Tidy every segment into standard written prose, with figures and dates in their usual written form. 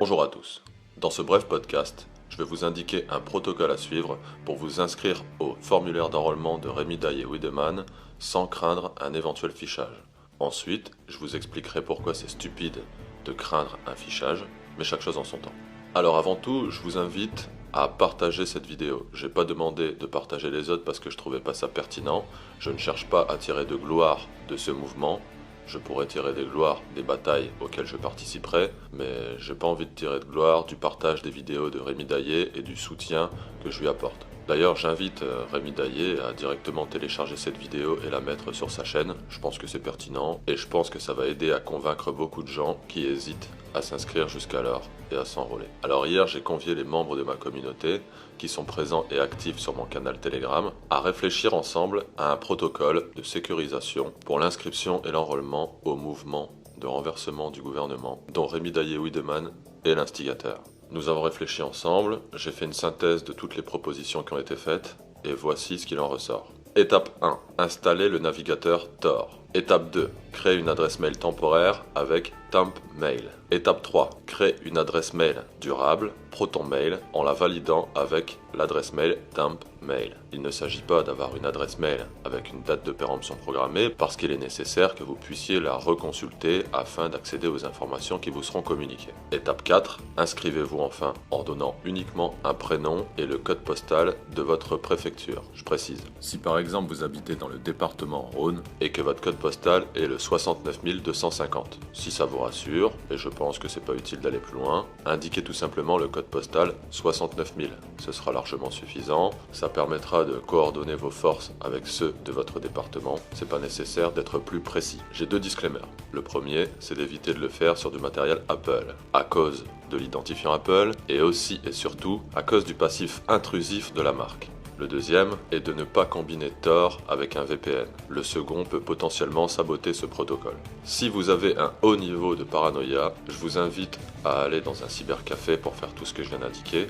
Bonjour à tous. Dans ce bref podcast, je vais vous indiquer un protocole à suivre pour vous inscrire au formulaire d'enrôlement de Rémi Daillé-Wiedemann sans craindre un éventuel fichage. Ensuite, je vous expliquerai pourquoi c'est stupide de craindre un fichage, mais chaque chose en son temps. Alors avant tout, je vous invite à partager cette vidéo. J'ai pas demandé de partager les autres parce que je trouvais pas ça pertinent. Je ne cherche pas à tirer de gloire de ce mouvement. Je pourrais tirer des gloires des batailles auxquelles je participerai, mais j'ai pas envie de tirer de gloire du partage des vidéos de Rémi Daillé et du soutien que je lui apporte. D'ailleurs, j'invite Rémi Daillé à directement télécharger cette vidéo et la mettre sur sa chaîne. Je pense que c'est pertinent et je pense que ça va aider à convaincre beaucoup de gens qui hésitent à s'inscrire jusqu'alors et à s'enrôler. Alors hier, j'ai convié les membres de ma communauté, qui sont présents et actifs sur mon canal Telegram, à réfléchir ensemble à un protocole de sécurisation pour l'inscription et l'enrôlement au mouvement de renversement du gouvernement, dont Rémi Daillé-Wiedemann est l'instigateur. Nous avons réfléchi ensemble, j'ai fait une synthèse de toutes les propositions qui ont été faites, et voici ce qu'il en ressort. Étape 1. Installer le navigateur Tor. Étape 2. Créer une adresse mail temporaire avec Temp Mail. Étape 3. Créer une adresse mail durable, Proton Mail, en la validant avec l'adresse mail Temp Mail. Il ne s'agit pas d'avoir une adresse mail avec une date de péremption programmée parce qu'il est nécessaire que vous puissiez la reconsulter afin d'accéder aux informations qui vous seront communiquées. Étape 4. Inscrivez-vous enfin en donnant uniquement un prénom et le code postal de votre préfecture. Je précise. Si par exemple vous habitez dans le département Rhône et que votre code postal est le 69 250. Si ça vous rassure, et je pense que c'est pas utile d'aller plus loin, indiquez tout simplement le code postal 69 000. Ce sera largement suffisant, ça permettra de coordonner vos forces avec ceux de votre département, c'est pas nécessaire d'être plus précis. J'ai deux disclaimers. Le premier, c'est d'éviter de le faire sur du matériel Apple, à cause de l'identifiant Apple, et aussi et surtout à cause du passif intrusif de la marque. Le deuxième est de ne pas combiner Tor avec un VPN. Le second peut potentiellement saboter ce protocole. Si vous avez un haut niveau de paranoïa, je vous invite à aller dans un cybercafé pour faire tout ce que je viens d'indiquer,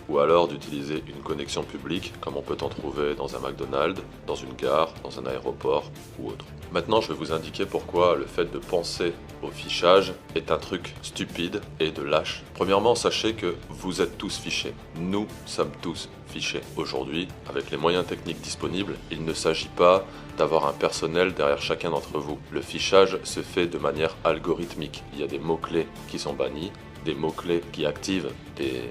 ou alors d'utiliser une connexion publique comme on peut en trouver dans un McDonald's, dans une gare, dans un aéroport ou autre. Maintenant, je vais vous indiquer pourquoi le fait de penser au fichage est un truc stupide et de lâche. Premièrement, sachez que vous êtes tous fichés. Nous sommes tous fichés. Aujourd'hui, avec les moyens techniques disponibles, il ne s'agit pas d'avoir un personnel derrière chacun d'entre vous. Le fichage se fait de manière algorithmique. Il y a des mots-clés qui sont bannis, des mots-clés qui activent des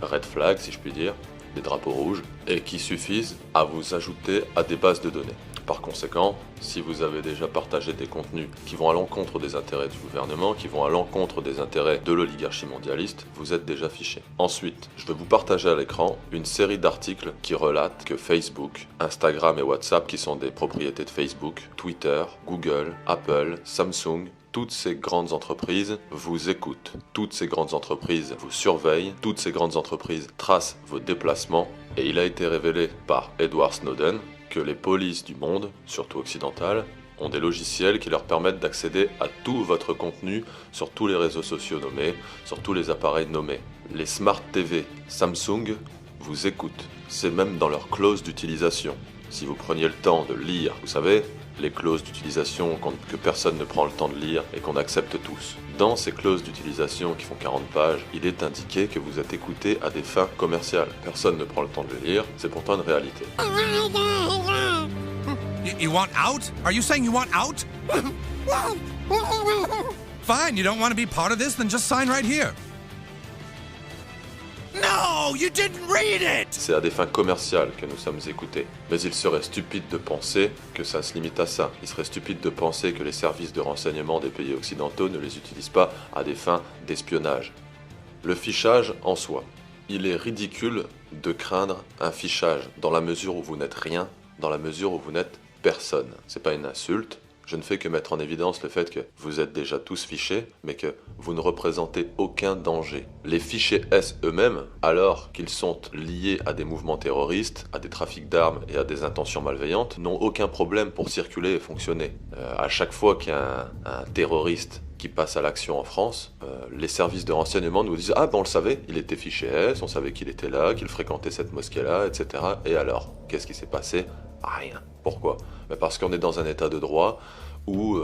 red flags, si je puis dire, des drapeaux rouges, et qui suffisent à vous ajouter à des bases de données. Par conséquent, si vous avez déjà partagé des contenus qui vont à l'encontre des intérêts du gouvernement, qui vont à l'encontre des intérêts de l'oligarchie mondialiste, vous êtes déjà fiché. Ensuite, je vais vous partager à l'écran une série d'articles qui relatent que Facebook, Instagram et WhatsApp, qui sont des propriétés de Facebook, Twitter, Google, Apple, Samsung, toutes ces grandes entreprises vous écoutent, toutes ces grandes entreprises vous surveillent, toutes ces grandes entreprises tracent vos déplacements, et il a été révélé par Edward Snowden que les polices du monde, surtout occidentales, ont des logiciels qui leur permettent d'accéder à tout votre contenu sur tous les réseaux sociaux nommés, sur tous les appareils nommés. Les Smart TV Samsung vous écoutent, c'est même dans leur clause d'utilisation. Si vous preniez le temps de lire, vous savez, les clauses d'utilisation que personne ne prend le temps de lire et qu'on accepte tous. Dans ces clauses d'utilisation qui font 40 pages, il est indiqué que vous êtes écouté à des fins commerciales. Personne ne prend le temps de le lire, c'est pourtant une réalité. You want out? Are you saying you want out? Fine, you don't want to be part of this, then just sign right here. No, you didn't read it! C'est à des fins commerciales que nous sommes écoutés. Mais il serait stupide de penser que ça se limite à ça. Il serait stupide de penser que les services de renseignement des pays occidentaux ne les utilisent pas à des fins d'espionnage. Le fichage en soi. Il est ridicule de craindre un fichage dans la mesure où vous n'êtes rien, dans la mesure où vous n'êtes personne. C'est pas une insulte. Je ne fais que mettre en évidence le fait que vous êtes déjà tous fichés, mais que vous ne représentez aucun danger. Les fichés S eux-mêmes, alors qu'ils sont liés à des mouvements terroristes, à des trafics d'armes et à des intentions malveillantes, n'ont aucun problème pour circuler et fonctionner. À chaque fois qu'il y a un terroriste qui passe à l'action en France, les services de renseignement nous disent « Ah ben on le savait, il était fiché S, on savait qu'il était là, qu'il fréquentait cette mosquée-là, etc. » Et alors, qu'est-ce qui s'est passé? Rien. Pourquoi? Parce qu'on est dans un état de droit où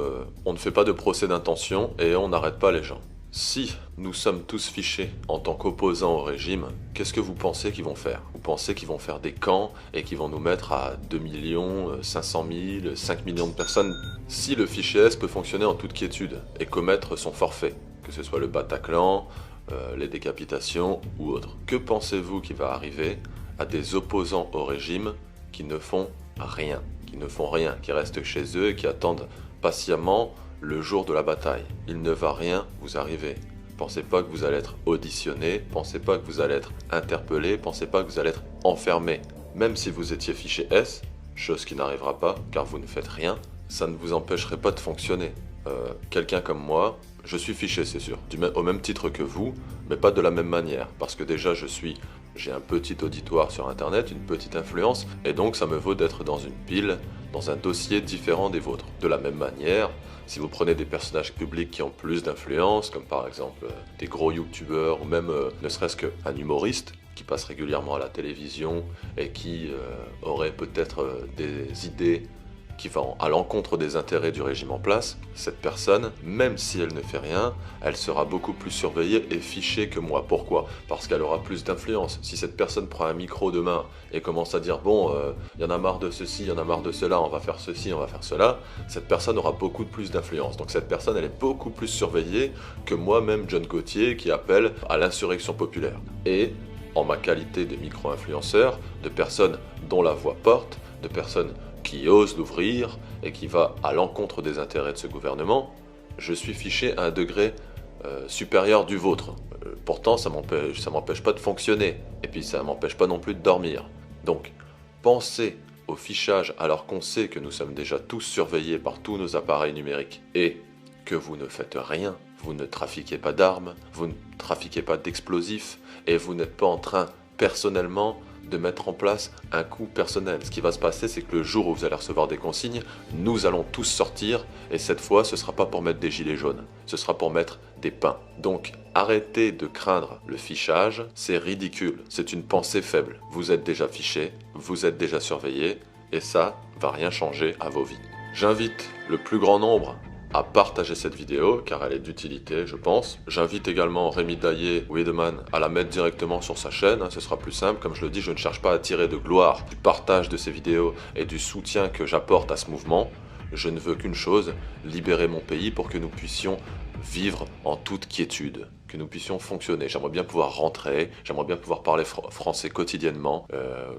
on ne fait pas de procès d'intention et on n'arrête pas les gens. Si nous sommes tous fichés en tant qu'opposants au régime, qu'est-ce que vous pensez qu'ils vont faire? Vous pensez qu'ils vont faire des camps et qu'ils vont nous mettre à 2 500 000, 5 millions de personnes? Si le fichier S peut fonctionner en toute quiétude et commettre son forfait, que ce soit le Bataclan, les décapitations ou autres, que pensez-vous qui va arriver à des opposants au régime qui ne font rien, qui restent chez eux et qui attendent patiemment le jour de la bataille? Il ne va rien vous arriver. Pensez pas que vous allez être auditionné, pensez pas que vous allez être interpellé, pensez pas que vous allez être enfermé. Même si vous étiez fiché S, chose qui n'arrivera pas car vous ne faites rien, ça ne vous empêcherait pas de fonctionner. Quelqu'un comme moi, je suis fiché, c'est sûr, au même titre que vous, mais pas de la même manière, parce que déjà j'ai un petit auditoire sur internet, une petite influence, et donc ça me vaut d'être dans une pile, dans un dossier différent des vôtres. De la même manière, si vous prenez des personnages publics qui ont plus d'influence, comme par exemple des gros youtubeurs, ou même ne serait-ce qu'un humoriste, qui passe régulièrement à la télévision, et qui aurait peut-être des idées qui vont à l'encontre des intérêts du régime en place, cette personne, même si elle ne fait rien, elle sera beaucoup plus surveillée et fichée que moi. Pourquoi? Parce qu'elle aura plus d'influence. Si cette personne prend un micro demain et commence à dire « Bon, y en a marre de ceci, y en a marre de cela, on va faire ceci, on va faire cela », cette personne aura beaucoup plus d'influence. Donc cette personne, elle est beaucoup plus surveillée que moi-même, John Gauthier, qui appelle à l'insurrection populaire. Et en ma qualité de micro-influenceur, de personne dont la voix porte, de personne qui ose l'ouvrir et qui va à l'encontre des intérêts de ce gouvernement, je suis fiché à un degré supérieur du vôtre. Pourtant, ça m'empêche pas de fonctionner, et puis ça m'empêche pas non plus de dormir. Donc, pensez au fichage alors qu'on sait que nous sommes déjà tous surveillés par tous nos appareils numériques, et que vous ne faites rien, vous ne trafiquez pas d'armes, vous ne trafiquez pas d'explosifs, et vous n'êtes pas en train, personnellement, de mettre en place un coup personnel. Ce qui va se passer, c'est que le jour où vous allez recevoir des consignes, nous allons tous sortir, et cette fois, ce ne sera pas pour mettre des gilets jaunes, ce sera pour mettre des pains. Donc, arrêtez de craindre le fichage, c'est ridicule, c'est une pensée faible. Vous êtes déjà fiché, vous êtes déjà surveillé, et ça va rien changer à vos vies. J'invite le plus grand nombre à partager cette vidéo, car elle est d'utilité, je pense. J'invite également Rémi Daillé-Wiedemann à la mettre directement sur sa chaîne, ce sera plus simple. Comme je le dis, je ne cherche pas à tirer de gloire du partage de ces vidéos et du soutien que j'apporte à ce mouvement. Je ne veux qu'une chose, libérer mon pays pour que nous puissions vivre en toute quiétude, que nous puissions fonctionner. J'aimerais bien pouvoir rentrer, j'aimerais bien pouvoir parler français quotidiennement.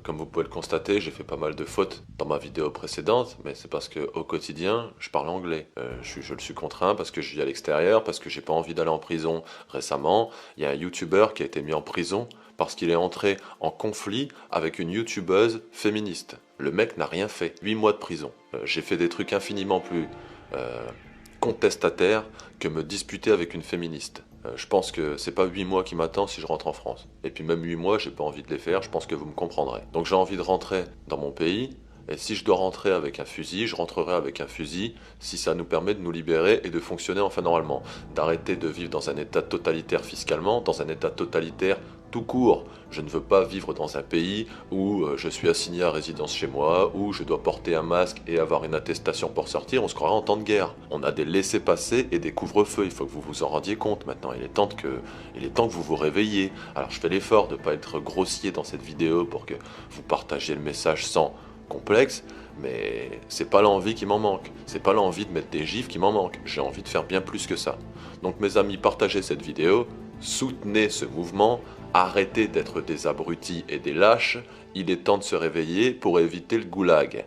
Comme vous pouvez le constater, j'ai fait pas mal de fautes dans ma vidéo précédente, mais c'est parce qu'au quotidien, je parle anglais. Je le suis contraint parce que je vis à l'extérieur, parce que j'ai pas envie d'aller en prison récemment. Il y a un youtubeur qui a été mis en prison parce qu'il est entré en conflit avec une youtubeuse féministe. Le mec n'a rien fait. 8 mois de prison. J'ai fait des trucs infiniment plus contestataires que me disputer avec une féministe. Je pense que c'est pas 8 mois qui m'attend si je rentre en France. Et puis même 8 mois, j'ai pas envie de les faire, je pense que vous me comprendrez. Donc j'ai envie de rentrer dans mon pays, et si je dois rentrer avec un fusil, je rentrerai avec un fusil si ça nous permet de nous libérer et de fonctionner enfin normalement. D'arrêter de vivre dans un état totalitaire fiscalement, dans un état totalitaire tout court. Je ne veux pas vivre dans un pays où je suis assigné à résidence chez moi, où je dois porter un masque et avoir une attestation pour sortir, on se croirait en temps de guerre. On a des laissez-passer et des couvre-feux, il faut que vous vous en rendiez compte maintenant, il est temps que vous vous réveilliez. Alors je fais l'effort de ne pas être grossier dans cette vidéo pour que vous partagiez le message sans complexe, mais c'est pas l'envie qui m'en manque, c'est pas l'envie de mettre des gifs qui m'en manque, j'ai envie de faire bien plus que ça. Donc mes amis, partagez cette vidéo, soutenez ce mouvement, arrêtez d'être des abrutis et des lâches, il est temps de se réveiller pour éviter le goulag.